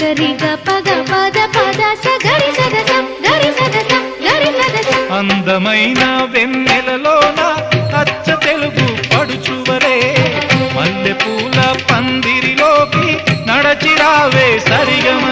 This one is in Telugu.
గరిగ పగ పద పద సగరి సదస గరి సదస గరి సదస అందమైన వెన్నెలలోన అచ్చ తెలుగు పడుచువరే మల్లె పూల పందిరిలోకి నడచిరావే సరిగమ